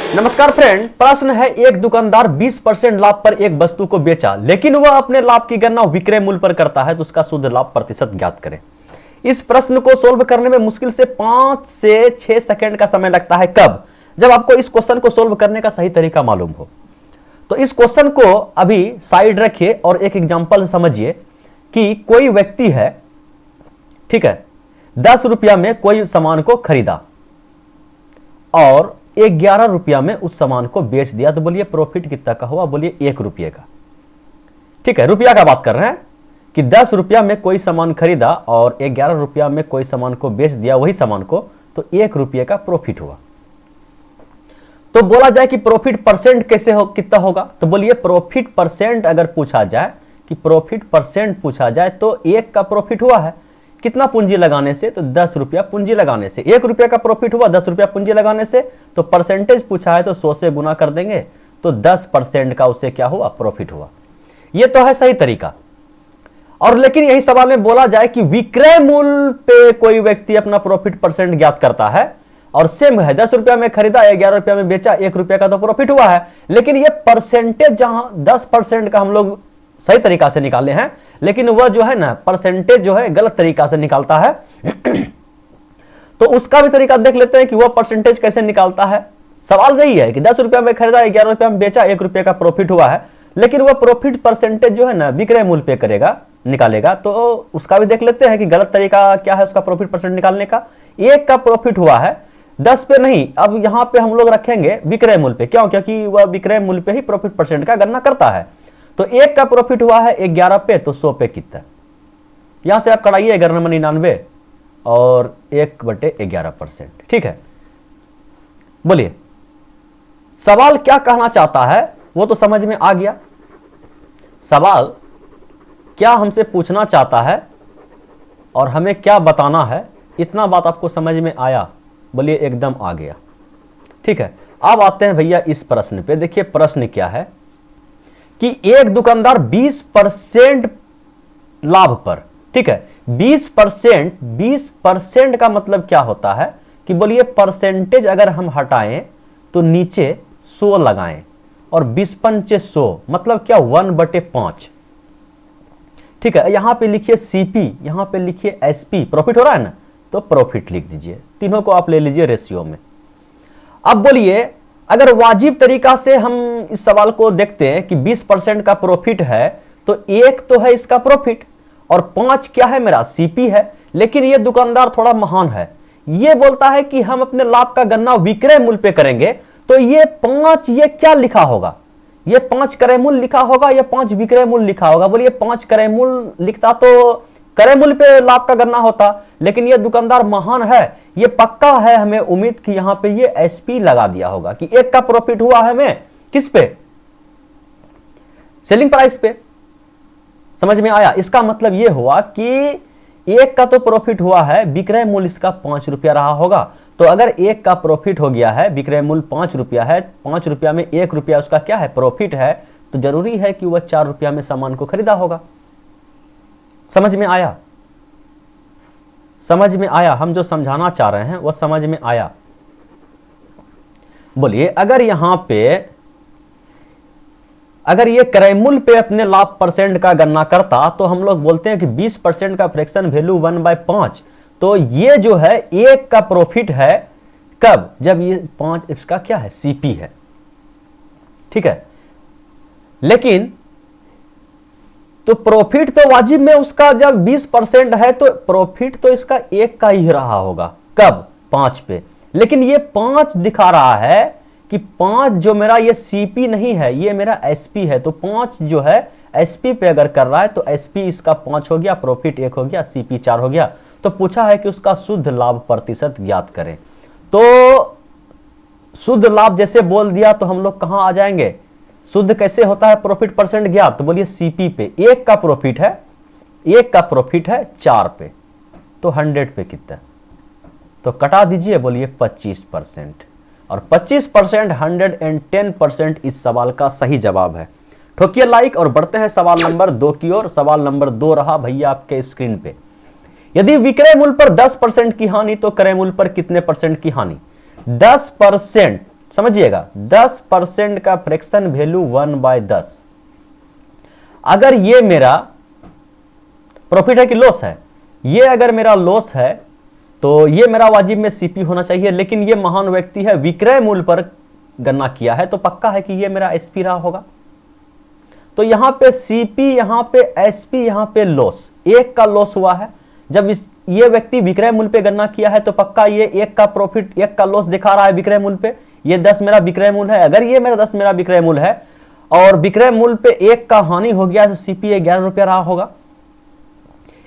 नमस्कार फ्रेंड, प्रश्न है एक दुकानदार 20% लाभ पर एक वस्तु को बेचा, लेकिन वह अपने लाभ की गणना विक्रय मूल्य पर करता है, तो उसका शुद्ध लाभ प्रतिशत ज्ञात करें। इस प्रश्न को सोल्व करने में मुश्किल से 5 से 6 सेकंड का समय लगता है। कब? जब आपको इस क्वेश्चन को सोल्व करने का सही तरीका मालूम हो। तो इस क्वेश्चन को अभी साइड रखिए और एक एग्जांपल समझिए कि कोई व्यक्ति है, ठीक है, 10 रुपया में कोई सामान को खरीदा और 11 रुपया में उस सामान को बेच दिया, तो बोलिए प्रॉफिट कितना का हुआ? बोलिए 1 रुपये का। ठीक है, रुपया का बात कर रहे हैं कि 10 रुपया में कोई सामान खरीदा और 11 रुपया में कोई सामान को बेच दिया, वही सामान को, तो 1 रुपये का प्रॉफिट हुआ। तो बोला जाए कि प्रॉफिट परसेंट कैसे हो, कितना होगा? तो बोलिए प्रॉफिट परसेंट अगर पूछा जाए कि प्रॉफिट परसेंट पूछा जाए तो 1 का प्रॉफिट हुआ है, कितना पूंजी लगाने से? तो 10 रुपया पूंजी लगाने से 1 रुपया का प्रॉफिट हुआ। 10 रुपया पूंजी लगाने से, तो परसेंटेज पूछा है तो 100 से गुना कर देंगे, तो 10% का उससे क्या हुआ? प्रॉफिट हुआ। यह तो है सही तरीका। और लेकिन यही सवाल में बोला जाए कि विक्रय मूल्य पे कोई व्यक्ति अपना प्रॉफिट परसेंट ज्ञात करता है और सेम है, 10 रुपया में खरीदा, 11 रुपया में बेचा, 1 रुपया का तो प्रॉफिट हुआ है, लेकिन ये परसेंटेज जहां 10% का हम लोग सही तरीका से निकाले हैं, लेकिन वह जो है ना परसेंटेज जो है गलत तरीका से निकालता है। तो उसका भी तरीका देख लेते हैं कि वह परसेंटेज कैसे निकालता है। सवाल यही है कि 10 रुपया में खरीदा, 11 रुपया में बेचा, 1 रुपये का प्रॉफिट हुआ है, लेकिन वह प्रॉफिट परसेंटेज जो है ना विक्रय मूल्य पे करेगा, निकालेगा। तो उसका भी देख लेते हैं कि गलत तरीका क्या है उसका प्रॉफिट परसेंट निकालने का। 1 का प्रॉफिट हुआ है, 10 पे नहीं। अब यहां पे हम लोग रखेंगे विक्रय मूल्य पे, क्यों? क्योंकि वह विक्रय मूल्य पे ही प्रॉफिट परसेंट का गणना करता है। तो 1 का प्रॉफिट हुआ है 11 पे, तो 100 पे कितना? यहां से आप कढ़ाइए 1199 और 1/11%। ठीक है, बोलिए सवाल क्या कहना चाहता है वो तो समझ में आ गया। सवाल क्या हमसे पूछना चाहता है और हमें क्या बताना है, इतना बात आपको समझ में आया? बोलिए एकदम आ गया। ठीक है, अब आते हैं भैया इस प्रश्न पे। देखिए प्रश्न क्या है कि एक दुकानदार 20% लाभ पर, ठीक है, 20% का मतलब क्या होता है कि बोलिए परसेंटेज अगर हम हटाएं तो नीचे 100 लगाएं और 20×100 मतलब क्या? 1/5। ठीक है, यहां पे लिखिए सीपी, यहां पे लिखिए एसपी। प्रॉफिट हो रहा है ना, तो प्रॉफिट लिख दीजिए। तीनों को आप ले लीजिए रेशियो में। अब बोलिए अगर वाजिब तरीका से हम इस सवाल को देखते हैं कि 20% का प्रॉफिट है, तो 1 तो है इसका प्रॉफिट और 5 क्या है? मेरा सीपी है। लेकिन यह दुकानदार थोड़ा महान है, यह बोलता है कि हम अपने लाभ का गणना विक्रय मूल्य पे करेंगे। तो ये 5 ये क्या लिखा होगा? ये 5 क्रय मूल्य लिखा होगा या 5 विक्रय मूल्य लिखा होगा? बोलिए 5 क्रय मूल्य लिखता तो क्रय मूल्य पे लाभ का गणना होता, लेकिन ये दुकानदार महान है, ये पक्का है, हमें उम्मीद कि यहां पे ये एसपी लगा दिया होगा कि 1 का प्रॉफिट हुआ है हमें किस पे? सेलिंग प्राइस पे। समझ में आया? इसका मतलब ये हुआ कि 1 का तो प्रॉफिट हुआ है, विक्रय मूल्य इसका 5 रुपया रहा होगा। तो अगर 1 का प्रॉफिट हो गया है, विक्रय मूल्य 5 रुपया है, 5 रुपया में 1 रुपया उसका क्या है? प्रॉफिट है, तो जरूरी है कि वह 4 रुपया में सामान को खरीदा होगा। समझ में आया? समझ में आया? हम जो समझाना चाह रहे हैं वह समझ में आया? बोलिए अगर यहां पे अगर ये क्रय मूल्य पे अपने लाभ परसेंट का गणना करता, तो हम लोग बोलते हैं कि 20% का फ्रैक्शन वैल्यू 1/5। तो ये जो है 1 का प्रॉफिट है कब? जब ये 5 इसका क्या है? सीपी है। ठीक है, लेकिन तो प्रॉफिट तो वाजिब में उसका जब 20% है तो प्रॉफिट तो इसका 1 का ही रहा होगा। कब? 5 पे। लेकिन ये 5 दिखा रहा है कि 5 जो मेरा ये सीपी नहीं है, ये मेरा एसपी है। तो 5 जो है एसपी पे अगर कर रहा है तो एसपी इसका 5 हो गया, प्रॉफिट 1 हो गया, सीपी 4 हो गया। तो पूछा है कि उसका शुद्ध लाभ प्रतिशत ज्ञात करें। तो शुद्ध लाभ जैसे बोल दिया तो हम लोग कहां आ जाएंगे? शुद्ध कैसे होता है प्रॉफिट परसेंट ज्ञात? तो बोलिए सीपी पे 1 का प्रॉफिट है, 1 का प्रॉफिट है 4 पे, तो 100 पे कितना? तो कटा दीजिए, बोलिए 25%। और 25% 110% इस सवाल का सही जवाब है। ठोकिए लाइक और बढ़ते हैं सवाल नंबर 2 की ओर। सवाल नंबर 2 रहा भैया आपके स्क्रीन पे। यदि विक्रय मूल्य पर 10% की हानि तो क्रय मूल्य पर कितने परसेंट की हानि? 10% समझिएगा 10% का फ्रैक्शन वैल्यू 1/10। अगर ये मेरा प्रॉफिट है कि लॉस है, ये अगर मेरा लॉस है तो ये मेरा वाजिब में सीपी होना चाहिए, लेकिन ये महान व्यक्ति है विक्रय मूल्य पर गणना किया है तो पक्का है कि ये मेरा एसपी रहा होगा। तो यहां पे सीपी, यहां पे एसपी, यहां पे लॉस, एक का लॉस हुआ है। जब ये व्यक्ति विक्रय मूल्य पे गणना किया है तो पक्का ये एक का प्रॉफिट, एक का लॉस दिखा रहा है विक्रय मूल्य पे। ये 10 मेरा विक्रय मूल्य है, अगर ये मेरा 10 मेरा विक्रय मूल्य है और विक्रय मूल्य पे एक का हानि हो गया तो सीपी 11 रुपया रहा होगा।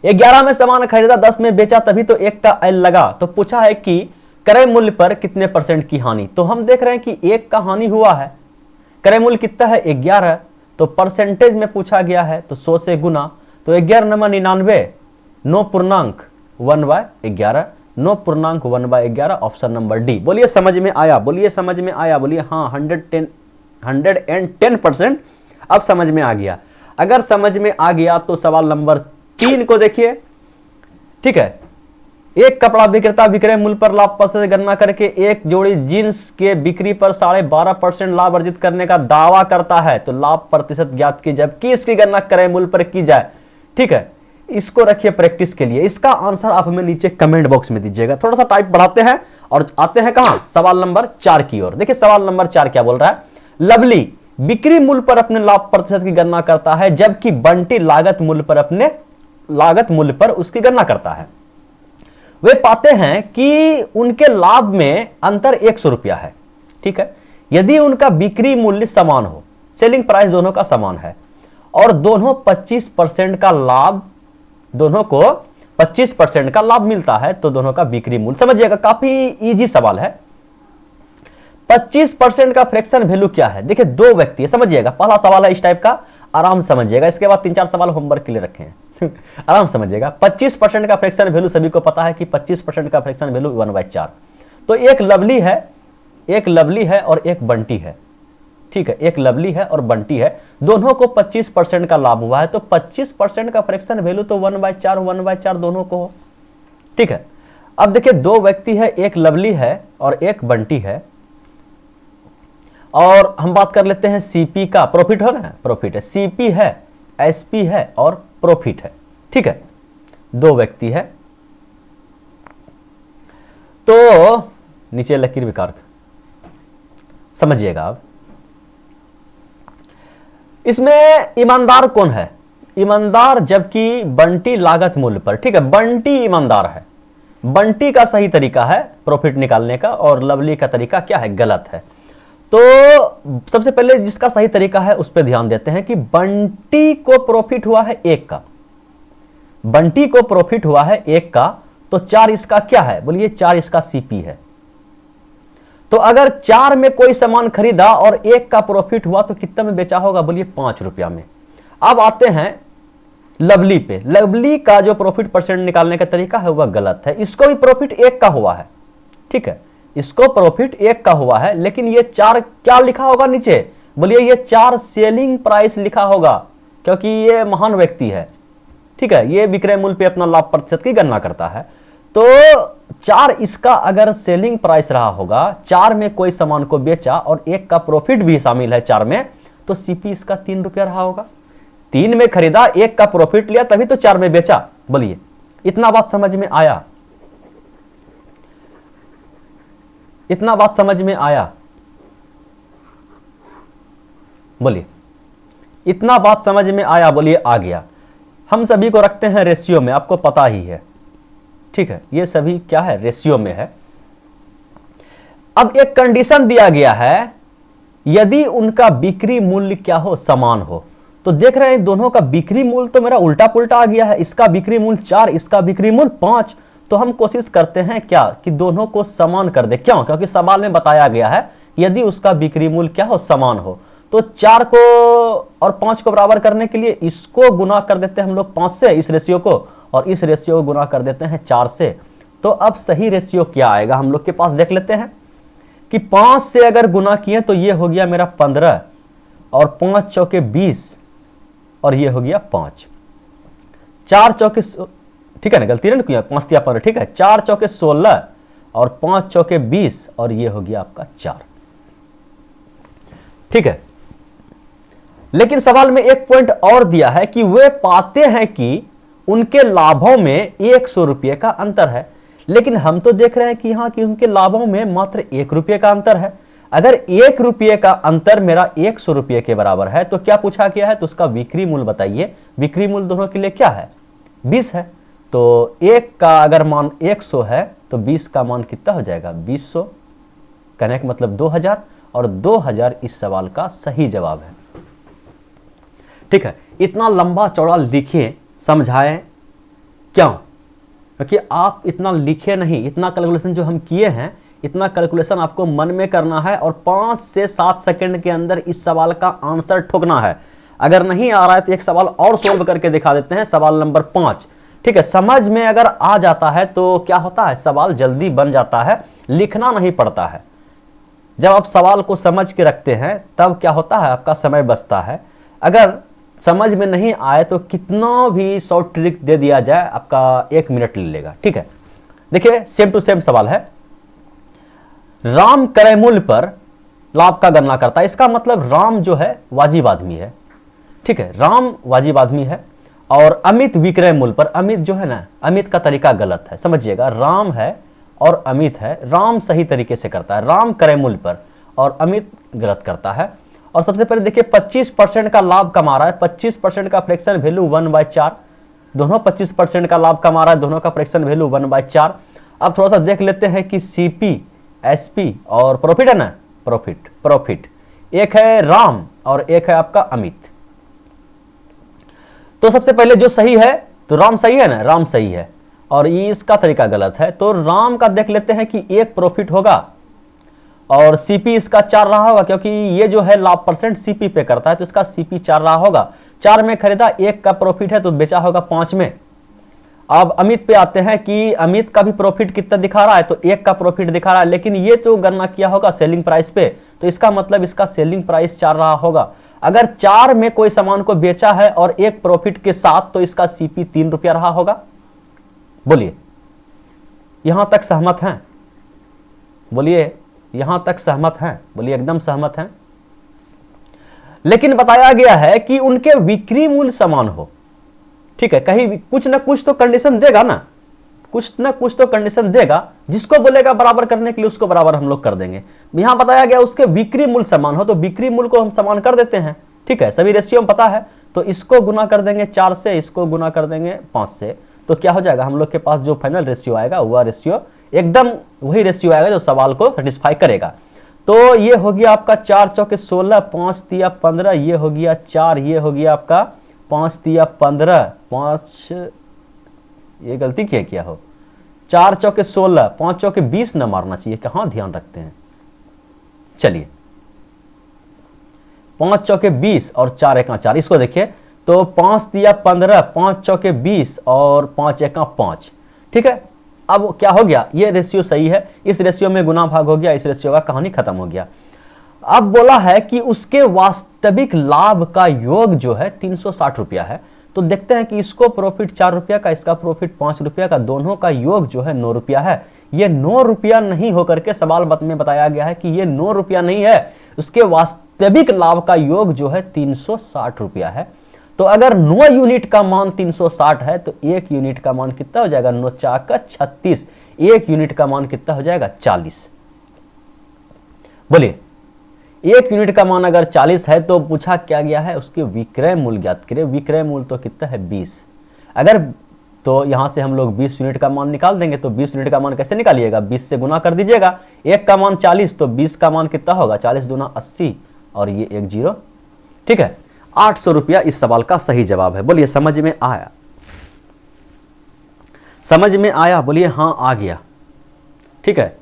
11 में सामान खरीदा, 10 में बेचा, तभी तो एक का एल लगा। तो पूछा है कि क्रय मूल्य पर कितने % की हानि, तो हम देख रहे हैं कि एक का हानि हुआ है। क्रय मूल्य कितना है 11, तो परसेंटेज में पूछा गया है तो 100 से गुना, तो 11 नंबर 99, 9.1/11, 9.1/11, ऑप्शन नंबर डी। बोलिए समझ में आया, बोलिए समझ में आया, बोलिए हाँ। 110% अब समझ में आ गया। अगर समझ में आ गया तो सवाल नंबर 3 को देखिए, ठीक है। एक कपड़ा विक्रेता विक्रय मूल्य पर लाभ से गणना करके एक जोड़ी जींस के बिक्री पर 12.5% लाभ अर्जित करने का दावा करता है, तो लाभ प्रतिशत ज्ञात की, जबकि इसकी गणना क्रय मूल्य पर की जाए, ठीक है। इसको रखिए प्रैक्टिस के लिए। इसका आंसर आप हमें नीचे कमेंट बॉक्स में दीजिएगा। थोड़ा सा टाइप बढ़ाते हैं और आते हैं कहां, सवाल नंबर 4 की ओर। देखिए सवाल नंबर 4 क्या बोल रहा है। लवली बिक्री मूल्य पर अपने लाभ प्रतिशत की गणना करता है, जबकि बंटी लागत मूल्य पर अपने लागत मूल्य पर उसकी गणना करता है। वे पाते हैं कि उनके लाभ में अंतर 100 रुपया है, ठीक है। यदि उनका बिक्री मूल्य समान हो, सेलिंग प्राइस दोनों का समान है और दोनों 25% का लाभ, दोनों को 25% का लाभ मिलता है, तो दोनों का बिक्री मूल्य, समझिएगा काफी इजी सवाल है। 25% का फ्रैक्शन वैल्यू क्या है। देखिए दो व्यक्ति है, समझिएगा पहला सवाल है इस टाइप का, आराम समझिएगा। इसके बाद 3-4 सवाल होमवर्क के लिए रखे हैं आराम समझिएगा। 25% का फ्रैक्शन वैल्यू सभी को पता है कि 25% का फ्रैक्शन वैल्यू 1/4। तो एक लवली है और एक बंटी है, ठीक है। एक लवली है और बंटी है, दोनों को 25% का लाभ हुआ है, तो 25% का फ्रैक्शन वैल्यू तो 1/4 दोनों को हो, ठीक है। अब देखिए दो व्यक्ति है, एक लवली है और एक बंटी है, और हम बात कर लेते हैं सीपी का। प्रॉफिट हो ना, प्रॉफिट है, सीपी है, एसपी है और प्रॉफिट है, ठीक है। दो व्यक्ति है, तो नीचे लकीर विकार समझिएगा। अब इसमें ईमानदार कौन है, ईमानदार जबकि बंटी लागत मूल्य पर, ठीक है। बंटी ईमानदार है, बंटी का सही तरीका है प्रॉफिट निकालने का और लवली का तरीका क्या है, गलत है। तो सबसे पहले जिसका सही तरीका है उस पर ध्यान देते हैं कि बंटी को प्रॉफिट हुआ है 1 का, बंटी को प्रॉफिट हुआ है 1 का, तो 4 इसका क्या है, बोलिए 4 इसका सीपी है। तो अगर 4 में कोई सामान खरीदा और 1 का प्रॉफिट हुआ तो कितना में बेचा होगा, बोलिए 5 रुपया में। अब आते हैं लवली पे। लवली का जो प्रॉफिट परसेंट निकालने का तरीका है वह गलत है। इसको भी प्रॉफिट 1 का हुआ है, ठीक है, इसको प्रॉफिट 1 का हुआ है, लेकिन ये 4 क्या लिखा होगा नीचे, बोलिए ये 4 सेलिंग प्राइस लिखा होगा, क्योंकि ये महान व्यक्ति है, ठीक है। ये विक्रय मूल्य पे अपना लाभ प्रतिशत की गणना करता है, तो 4 इसका अगर सेलिंग प्राइस रहा होगा, 4 में कोई सामान को बेचा और 1 का प्रॉफिट भी शामिल है 4 में, तो सीपी इसका 3 रुपया रहा होगा। 3 में खरीदा, 1 का प्रॉफिट लिया, तभी तो 4 में बेचा। बोलिए इतना बात समझ में आया, इतना बात समझ में आया, बोलिए इतना बात समझ में आया, बोलिए आ गया। हम सभी को रखते हैं रेशियो में, आपको पता ही है, ठीक है। ये सभी क्या है, रेशियो में है। अब एक कंडीशन दिया गया है, यदि उनका बिक्री मूल्य क्या हो, समान हो। तो देख रहे हैं दोनों का बिक्री मूल्य तो मेरा उल्टा पुल्टा आ गया है, इसका बिक्री मूल्य 4, इसका बिक्री मूल्य 5। तो हम कोशिश करते हैं क्या कि दोनों को समान कर दे। क्यों, क्योंकि सवाल में बताया गया है यदि उसका बिक्री मूल्य क्या हो, समान हो। तो 4 को और 5 को बराबर करने के लिए इसको गुना कर देते हैं हम लोग 5 से, इस रेशियो को, और इस रेशियो को गुना कर देते हैं 4 से। तो अब सही रेशियो क्या आएगा हम लोग के पास, देख लेते हैं कि 5 से अगर गुना किए तो ये हो गया मेरा 15 और 5 चौके 20 और ये हो गया 5, 4 चौके, ठीक है ना, गलती नहीं किया, 5 या 15, ठीक है। 4 चौके 16 और 5 चौके 20 और ये हो गया आपका 4। ठीक है। लेकिन सवाल में एक पॉइंट और दिया है कि वे पाते हैं कि उनके लाभों में 100 रुपये का अंतर है, लेकिन हम तो देख रहे हैं कि यहां कि उनके लाभों में मात्र 1 रुपये का अंतर है। अगर 1 रुपये का अंतर मेरा 100 रुपये के बराबर है तो क्या पूछा गया है, तो उसका बिक्री मूल्य बताइए। बिक्री मूल्य दोनों के लिए क्या है, 20 है। तो 1 का अगर मान 100 है तो 20 का मान कितना हो जाएगा, 2000। कहने का मतलब 2000, और 2000 इस सवाल का सही जवाब है। ठीक है, इतना लंबा चौड़ा लिखे समझाएं क्यों, क्योंकि आप इतना लिखे नहीं, इतना कैलकुलेशन जो हम किए हैं, इतना कैलकुलेशन आपको मन में करना है और 5 से 7 सेकंड के अंदर इस सवाल का आंसर ठोकना है। अगर नहीं आ रहा है तो एक सवाल और सोल्व करके दिखा देते हैं, सवाल नंबर 5। ठीक है, समझ में अगर आ जाता है तो क्या होता है, सवाल जल्दी बन जाता है, लिखना नहीं पड़ता है। जब आप सवाल को समझ के रखते हैं तब क्या होता है, आपका समय बचता है। अगर समझ में नहीं आए तो कितना भी शॉर्ट ट्रिक दे दिया जाए, आपका 1 मिनट ले लेगा। ठीक है, देखिए सेम टू सेम सवाल है। राम क्रय मूल्य पर लाभ का गणना करता है। इसका मतलब राम जो है वाजिब आदमी है। ठीक है, राम वाजिब आदमी है। और अमित विक्रय मूल्य पर, अमित जो है ना, अमित का तरीका गलत है, समझिएगा। राम है और अमित है, राम सही तरीके से करता है, राम क्रय मूल्य पर, और अमित गलत करता है। और सबसे पहले देखिए 25% का लाभ कमा रहा है। 25% का फ्रैक्शन वैल्यू 1/4, दोनों 25% का लाभ कमा रहा है, दोनों का फ्रैक्शन वैल्यू 1/4। अब थोड़ा सा देख लेते हैं कि सीपी, एसपी और प्रॉफिट है ना, प्रॉफिट एक है राम और एक है आपका अमित। तो सबसे पहले जो सही है, तो राम सही है ना, राम सही है, और इसका तरीका गलत है। तो राम का देख लेते हैं कि 1 प्रॉफिट होगा और सीपी इसका 4 रहा होगा, क्योंकि ये जो है लाभ परसेंट सीपी पे करता है, तो इसका सीपी 4 रहा होगा। 4 में खरीदा, 1 का प्रॉफिट है तो बेचा होगा 5 में। अब अमित पे आते हैं कि अमित का भी प्रॉफिट कितना दिखा रहा है, तो 1 का प्रॉफिट दिखा रहा है, लेकिन ये तो गणना किया होगा सेलिंग प्राइस पे, तो इसका मतलब इसका सेलिंग प्राइस 4 रहा होगा। अगर 4 में कोई सामान को बेचा है और 1 प्रॉफिट के साथ, तो इसका सीपी 3 रुपया रहा होगा। बोलिए यहां तक सहमत हैं, बोलिए यहां तक सहमत हैं, बोलिए एकदम सहमत हैं। लेकिन बताया गया है कि उनके बिक्री मूल्य समान हो। ठीक है, कहीं कुछ ना कुछ तो कंडीशन देगा ना, कुछ ना कुछ तो कंडीशन देगा, जिसको बोलेगा बराबर करने के लिए उसको बराबर हम लोग कर देंगे। यहां बताया गया उसके बिक्री मूल्य समान हो, तो बिक्री मूल्य को हम समान कर देते हैं। ठीक है, सभी रेशियो में पता है, तो इसको गुना कर देंगे 4 से, इसको गुना कर देंगे 5 से, तो क्या हो जाएगा, हम लोग के पास जो फाइनल रेशियो आएगा वह रेशियो एकदम वही रेशियो आएगा जो सवाल को सेटिस्फाई करेगा। तो ये हो गया आपका 4 चौके 16, 5 तिया 15, ये हो गया 4, ये हो गया आपका 5 तिया 15, 5 ये गलती क्या हो, 4 चौके 16, 5 चौके 20 न मारना चाहिए, कहां ध्यान रखते हैं। चलिए 5 चौके 20 और 4 एका 4, इसको देखिए तो 5 तिया 15, 5 चौके 20 और 5 एका 5। ठीक है, अब क्या हो गया, ये रेशियो सही है, इस रेशियो में गुना भाग हो गया, इस रेशियो का कहानी खत्म हो गया। अब बोला है कि उसके वास्तविक लाभ का योग जो है 360 रुपया है। तो देखते हैं कि इसको प्रॉफिट 4 रुपया का, इसका प्रॉफिट 5 रुपया का, दोनों का योग जो है 9 रुपया है। ये 9 रुपया नहीं होकर के सवाल में बताया गया है कि ये 9 रुपया नहीं है, उसके वास्तविक लाभ का योग जो है 360 रुपया है। तो अगर 9 यूनिट का मान 360 है तो 1 यूनिट का मान कितना हो जाएगा, 9 चाका 36, 1 यूनिट का मान कितना हो जाएगा 40। बोलिए 1 यूनिट का मान अगर 40 है तो पूछा क्या गया है, उसके विक्रय मूल्य ज्ञात करें। विक्रय मूल्य तो कितना है 20, अगर तो यहां से हम लोग 20 यूनिट का मान निकाल देंगे। तो 20 यूनिट का मान कैसे निकालिएगा, 20 से गुना कर दीजिएगा। 1 का मान 40 तो 20 का मान कितना होगा, 40 दूना 80 और ये 1 0। ठीक है, 800 रुपया इस सवाल का सही जवाब है। बोलिए समझ में आया, समझ में आया, बोलिए हाँ आ गया। ठीक है,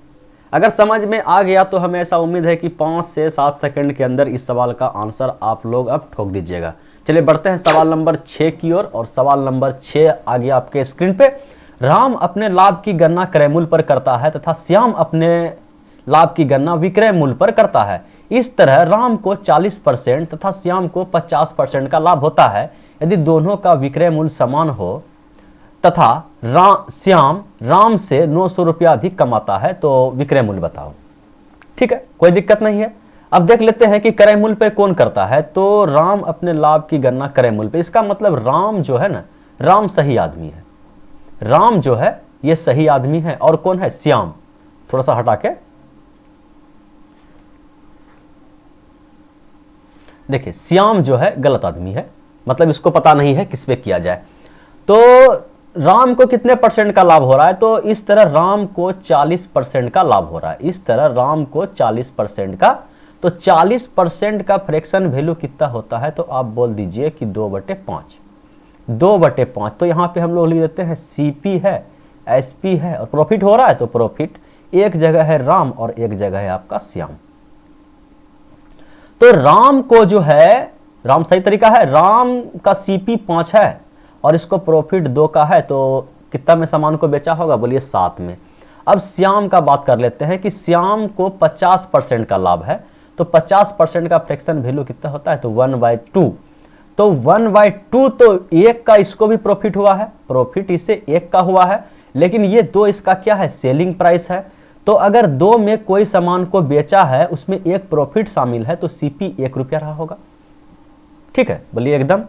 अगर समझ में आ गया तो हमें ऐसा उम्मीद है कि 5 से 7 सेकंड के अंदर इस सवाल का आंसर आप लोग अब ठोक दीजिएगा। चलिए बढ़ते हैं सवाल नंबर 6 की ओर, और सवाल नंबर 6 आ गया आपके स्क्रीन पे। राम अपने लाभ की गणना क्रय मूल्य पर करता है तथा श्याम अपने लाभ की गणना विक्रय मूल्य पर करता है। इस तरह राम को 40% तथा श्याम को 50% का लाभ होता है। यदि दोनों का विक्रय मूल्य समान हो तथा श्याम राम से 900 रुपया अधिक कमाता है तो विक्रय मूल्य बताओ। ठीक है, कोई दिक्कत नहीं है। अब देख लेते हैं कि क्रय मूल्य पे कौन करता है। तो राम अपने लाभ की गणना क्रय मूल्य पे, इसका मतलब राम जो है ना, राम सही आदमी है, राम जो है ये सही आदमी है। और कौन है? श्याम। थोड़ा सा हटा के देखिए, श्याम जो है गलत आदमी है, मतलब इसको पता नहीं है किस पे किया जाए। तो राम को कितने परसेंट का लाभ हो रहा है? तो इस तरह राम को 40% का लाभ हो रहा है, इस तरह राम को 40% का। तो 40% का फ्रैक्शन वैल्यू कितना होता है? तो आप बोल दीजिए कि 2/5, 2/5। तो यहाँ पे हम लोग लिख देते हैं सीपी है, एसपी है, और प्रॉफिट हो रहा है तो प्रॉफिट एक जगह है राम और एक जगह है आपका श्याम। तो राम को जो है, राम सही तरीका है, राम का सीपी 5 है और इसको प्रॉफिट 2 का है। तो कितना में सामान को बेचा होगा? बोलिए 7 में। अब श्याम का बात कर लेते हैं कि श्याम को 50% का लाभ है। तो 50% का फ्रैक्शन वैल्यू कितना होता है? तो 1/2। तो 1/2 तो 1 का इसको भी प्रॉफिट हुआ है, प्रॉफिट इसे 1 का हुआ है, लेकिन ये 2 इसका क्या है? सेलिंग प्राइस है। तो अगर 2 में कोई सामान को बेचा है, उसमें 1 प्रॉफिट शामिल है, तो सीपी 1 रुपया रहा होगा। ठीक है, बोलिए एकदम।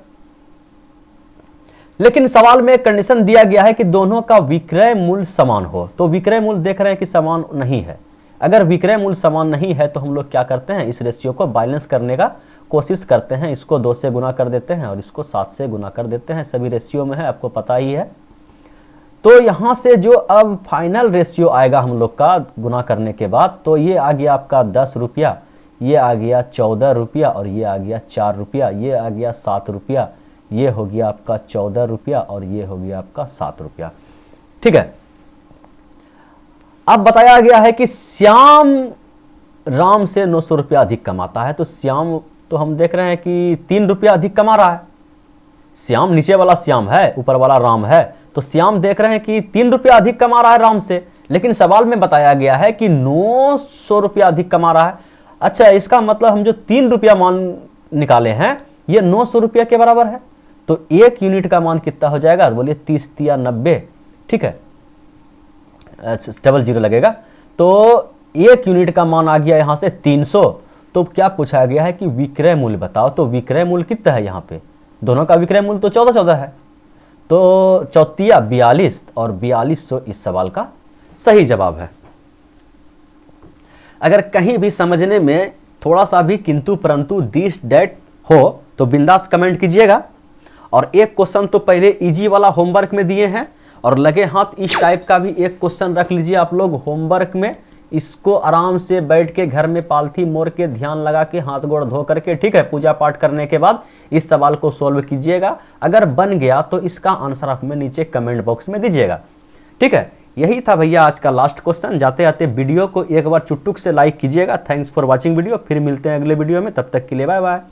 लेकिन सवाल में एक कंडीशन दिया गया है कि दोनों का विक्रय मूल्य समान हो। तो विक्रय मूल्य देख रहे हैं कि समान नहीं है। अगर विक्रय मूल्य समान नहीं है तो हम लोग क्या करते हैं? इस रेशियो को बैलेंस करने का कोशिश करते हैं। इसको 2 से गुना कर देते हैं और इसको 7 से गुना कर देते हैं। सभी रेशियो में है, आपको पता ही है। तो यहां से जो अब फाइनल रेशियो आएगा हम लोग का गुना करने के बाद, तो ये आ गया आपका 10 रुपया, ये आ गया 14 रुपया, और ये आ गया 4 रुपया, ये आ गया 7 रुपया, ये हो गया आपका 14 रुपया, और ये हो गया आपका 7 रुपया। ठीक है। अब बताया गया है कि श्याम राम से 900 रुपया अधिक कमाता है। तो श्याम तो हम देख रहे हैं कि 3 रुपया अधिक कमा रहा है। श्याम नीचे वाला श्याम है, ऊपर वाला राम है। तो श्याम देख रहे हैं कि 3 रुपया अधिक कमा रहा है राम से, लेकिन सवाल में बताया गया है कि 900 रुपया अधिक कमा रहा है। अच्छा, इसका मतलब हम जो 3 रुपया मान निकाले हैं, ये 900 रुपया के बराबर है। तो 1 यूनिट का मान कितना हो जाएगा? बोलिए 30 या 90। ठीक है, डबल जीरो लगेगा। तो 1 यूनिट का मान आ गया यहां से 300। तो क्या पूछा गया है कि विक्रय मूल्य बताओ। तो विक्रय मूल्य कितना है? यहाँ पे दोनों का विक्रय मूल्य तो 14 है। तो 14 42, और 4200 इस सवाल का सही जवाब है। अगर कहीं भी समझने में थोड़ा सा भी किंतु परंतु दिस डेट हो तो बिंदास कमेंट कीजिएगा। और एक क्वेश्चन तो पहले इजी वाला होमवर्क में दिए हैं, और लगे हाथ इस टाइप का भी एक क्वेश्चन रख लीजिए आप लोग होमवर्क में। इसको आराम से बैठ के घर में पालथी मोड़ के ध्यान लगा के हाथ गोड़ धो करके, ठीक है, पूजा पाठ करने के बाद इस सवाल को सोल्व कीजिएगा। अगर बन गया तो इसका आंसर आप में नीचे कमेंट बॉक्स में दीजिएगा। ठीक है, यही था भैया आज का लास्ट क्वेश्चन। जाते जाते वीडियो को एक बार चुटुक से लाइक कीजिएगा। Thanks for watching video. फिर मिलते हैं अगले वीडियो में, तब तक के लिए बाय बाय।